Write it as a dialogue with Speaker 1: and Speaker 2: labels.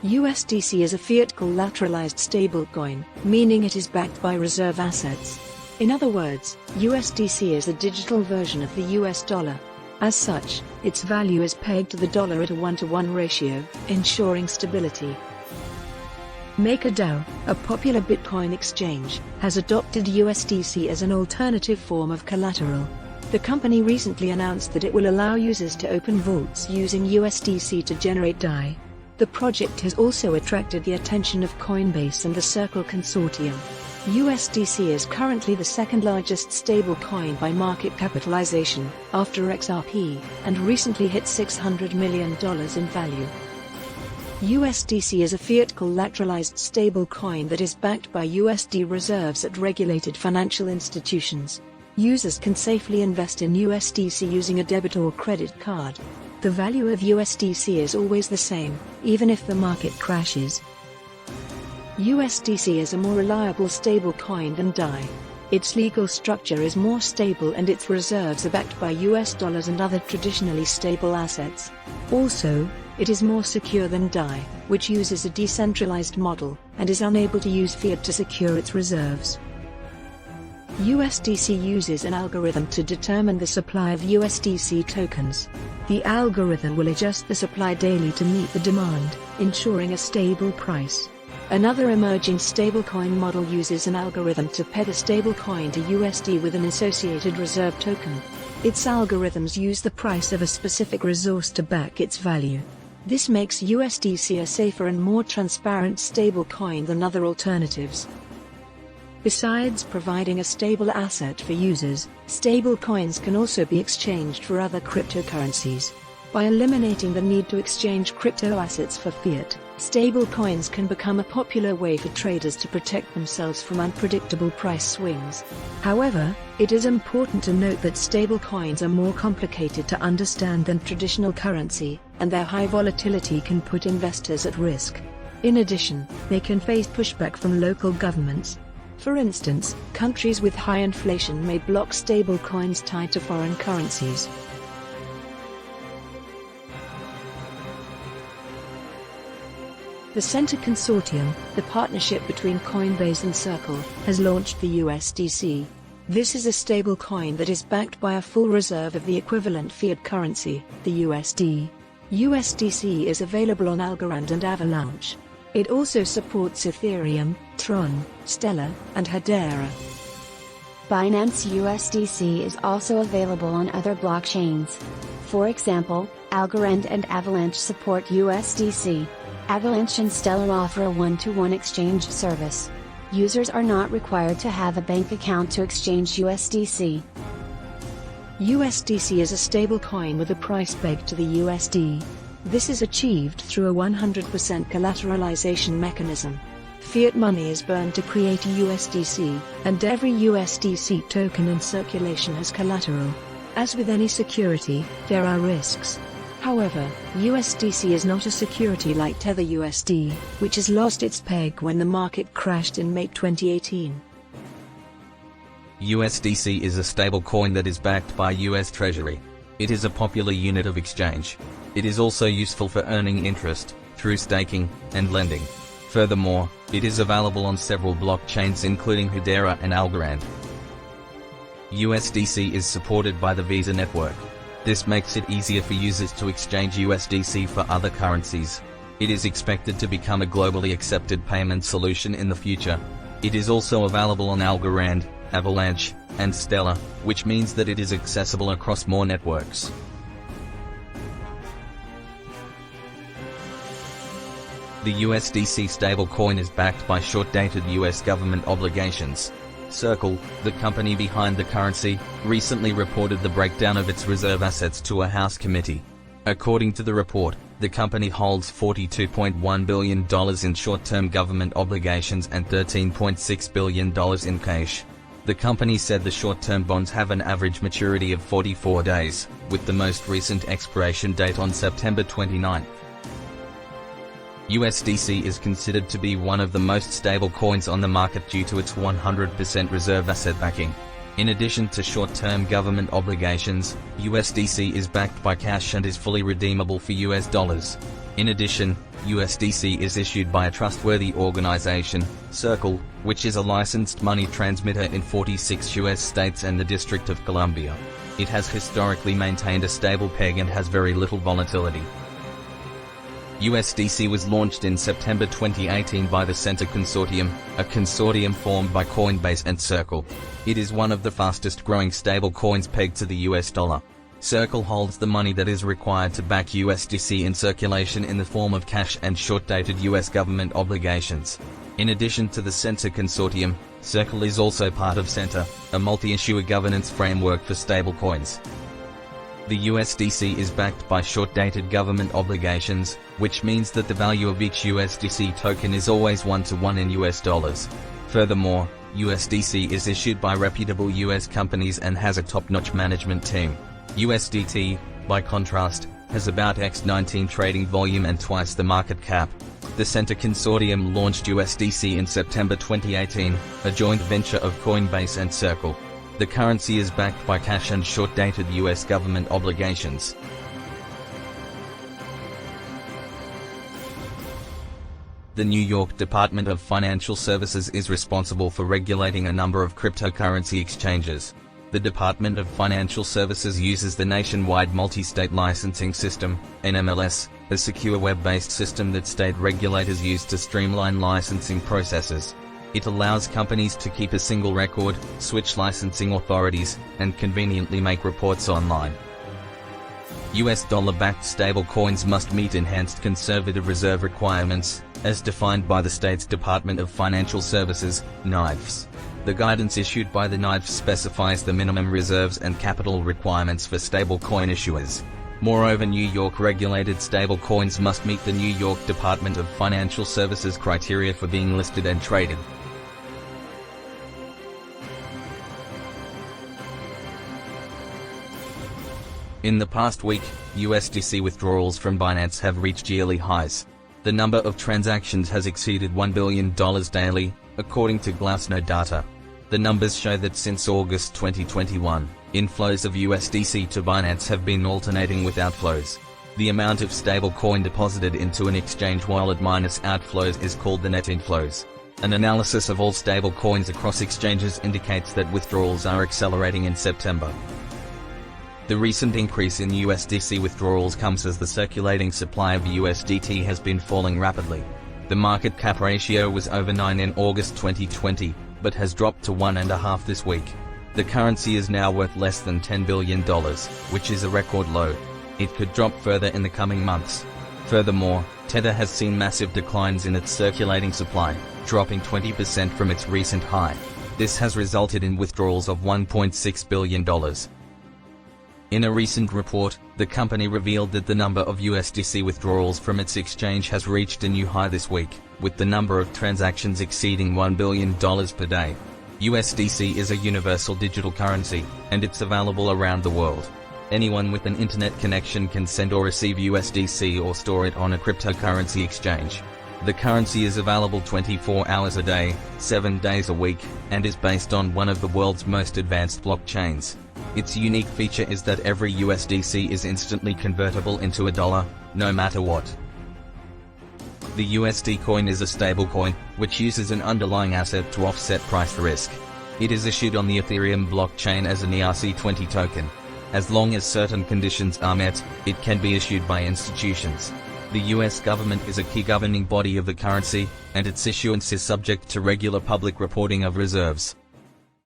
Speaker 1: USDC is a fiat collateralized stablecoin, meaning it is backed by reserve assets. In other words, USDC is a digital version of the US dollar. As such, its value is pegged to the dollar at a 1-to-1 ratio, ensuring stability. MakerDAO, a popular Bitcoin exchange, has adopted USDC as an alternative form of collateral. The company recently announced that it will allow users to open vaults using USDC to generate DAI. The project has also attracted the attention of Coinbase and the Circle Consortium. USDC is currently the second largest stablecoin by market capitalization, after XRP, and recently hit $600 million in value. USDC is a fiat collateralized stablecoin that is backed by USD reserves at regulated financial institutions. Users can safely invest in USDC using a debit or credit card. The value of USDC is always the same, even if the market crashes. USDC is a more reliable stablecoin than DAI. Its legal structure is more stable and its reserves are backed by US dollars and other traditionally stable assets. Also, it is more secure than DAI, which uses a decentralized model, and is unable to use fiat to secure its reserves. USDC uses an algorithm to determine the supply of USDC tokens. The algorithm will adjust the supply daily to meet the demand, ensuring a stable price. Another emerging stablecoin model uses an algorithm to peg a stablecoin to USD with an associated reserve token. Its algorithms use the price of a specific resource to back its value. This makes USDC a safer and more transparent stablecoin than other alternatives. Besides providing a stable asset for users, stablecoins can also be exchanged for other cryptocurrencies. By eliminating the need to exchange crypto assets for fiat, stablecoins can become a popular way for traders to protect themselves from unpredictable price swings. However, it is important to note that stablecoins are more complicated to understand than traditional currency, and their high volatility can put investors at risk. In addition, they can face pushback from local governments. For instance, countries with high inflation may block stablecoins tied to foreign currencies. The Center Consortium, the partnership between Coinbase and Circle, has launched the USDC. This is a stablecoin that is backed by a full reserve of the equivalent fiat currency, the USD. USDC is available on Algorand and Avalanche. It also supports Ethereum, Tron, Stellar, and Hedera.
Speaker 2: Binance USDC is also available on other blockchains. For example, Algorand and Avalanche support USDC. Avalanche and Stellar offer a 1-to-1 exchange service. Users are not required to have a bank account to exchange USDC.
Speaker 1: USDC is a stablecoin with a price pegged to the USD. This is achieved through a 100% collateralization mechanism. Fiat money is burned to create a USDC, and every USDC token in circulation has collateral. As with any security, there are risks. However, USDC is not a security like Tether USD, which has lost its peg when the market crashed in May 2018.
Speaker 3: USDC is a stablecoin that is backed by US Treasury. It is a popular unit of exchange. It is also useful for earning interest, through staking, and lending. Furthermore, it is available on several blockchains including Hedera and Algorand. USDC is supported by the Visa network. This makes it easier for users to exchange USDC for other currencies. It is expected to become a globally accepted payment solution in the future. It is also available on Algorand, Avalanche, and Stellar, which means that it is accessible across more networks. The USDC stablecoin is backed by short-dated US government obligations. Circle, the company behind the currency, recently reported the breakdown of its reserve assets to a House committee. According to the report, the company holds $42.1 billion in short-term government obligations and $13.6 billion in cash. The company said the short-term bonds have an average maturity of 44 days, with the most recent expiration date on September 29. USDC is considered to be one of the most stable coins on the market due to its 100% reserve asset backing. In addition to short-term government obligations, USDC is backed by cash and is fully redeemable for US dollars. In addition, USDC is issued by a trustworthy organization, Circle, which is a licensed money transmitter in 46 US states and the District of Columbia. It has historically maintained a stable peg and has very little volatility. USDC was launched in September 2018 by the Center Consortium, a consortium formed by Coinbase and Circle. It is one of the fastest growing stable coins pegged to the US dollar. Circle holds the money that is required to back USDC in circulation in the form of cash and short-dated US government obligations. In addition to the Center Consortium, Circle is also part of Center, a multi-issuer governance framework for stablecoins. The USDC is backed by short-dated government obligations, which means that the value of each USDC token is always 1-to-1 in US dollars. Furthermore, USDC is issued by reputable US companies and has a top-notch management team. USDT, by contrast, has about X19 trading volume and twice the market cap. The Center Consortium launched USDC in September 2018, a joint venture of Coinbase and Circle. The currency is backed by cash and short-dated US government obligations. The New York Department of Financial Services is responsible for regulating a number of cryptocurrency exchanges. The Department of Financial Services uses the nationwide multi-state licensing system, NMLS, a secure web-based system that state regulators use to streamline licensing processes. It allows companies to keep a single record, switch licensing authorities, and conveniently make reports online. US dollar-backed stablecoins must meet enhanced conservative reserve requirements, as defined by the state's Department of Financial Services, NIFS. The guidance issued by the NIFS specifies the minimum reserves and capital requirements for stablecoin issuers. Moreover, New York-regulated stablecoins must meet the New York Department of Financial Services criteria for being listed and traded. In the past week, USDC withdrawals from Binance have reached yearly highs. The number of transactions has exceeded $1 billion daily, according to Glassnode data. The numbers show that since August 2021, inflows of USDC to Binance have been alternating with outflows. The amount of stablecoin deposited into an exchange wallet minus outflows is called the net inflows. An analysis of all stablecoins across exchanges indicates that withdrawals are accelerating in September. The recent increase in USDC withdrawals comes as the circulating supply of USDT has been falling rapidly. The market cap ratio was over 9 in August 2020, but has dropped to 1.5 this week. The currency is now worth less than $10 billion, which is a record low. It could drop further in the coming months. Furthermore, Tether has seen massive declines in its circulating supply, dropping 20% from its recent high. This has resulted in withdrawals of $1.6 billion. In a recent report, the company revealed that the number of USDC withdrawals from its exchange has reached a new high this week, with the number of transactions exceeding $1 billion per day. USDC is a universal digital currency, and it's available around the world. Anyone with an internet connection can send or receive USDC or store it on a cryptocurrency exchange. The currency is available 24 hours a day, 7 days a week, and is based on one of the world's most advanced blockchains. Its unique feature is that every USDC is instantly convertible into a dollar, no matter what. The USD coin is a stablecoin, which uses an underlying asset to offset price risk. It is issued on the Ethereum blockchain as an ERC20 token. As long as certain conditions are met, it can be issued by institutions. The US government is a key governing body of the currency, and its issuance is subject to regular public reporting of reserves.